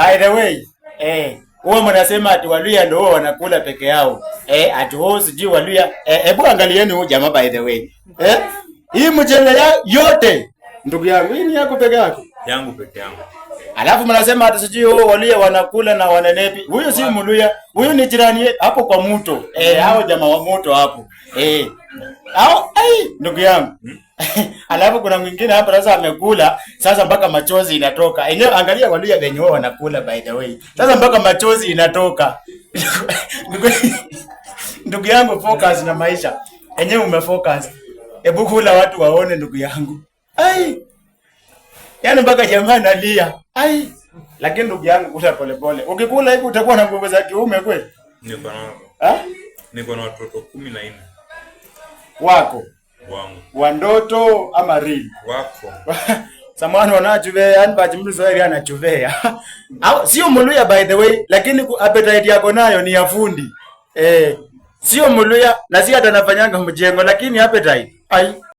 By the way, huwa mnasema ati Waluya ndio wanakula peke yao. Ati wao sijui Waluya. Hebu angalieni huyu jamaa by the way. Hii mchele yote ndugu yangu, hii ni yako peke yako? Yangu peke yangu. Alafu mnasema ati sijui wao Waluya wanakula na wananepi. Huyu si Mluya, huyu ni jirani hapo kwa mto. Hao jamaa wa mto hapo. Hao ndugu yangu. Alafu kuna mwingine hapa sasa amekula, sasa mpaka machozi inatoka. Enyewe angalia Waluya wenye wao wanakula by the way. Sasa mpaka machozi inatoka. Ndugu yangu, focus na maisha. Enyewe umefocus. Hebu kula watu waone ndugu yangu. Yaani mpaka jamaa analia. Lakini ndugu yangu, kula pole pole. Ukikula hivi utakuwa na nguvu za kiume kweli? Niko na watoto 14. Wako? Wangu. Wandoto ama real? Wako. Samani wanachuvea, yani bajimlu Swahili anachuvea. Sio Mluya by the way, lakini appetite yako nayo ni ya fundi. Sio Mluya na si hata anafanyanga mjengo, lakini appetite.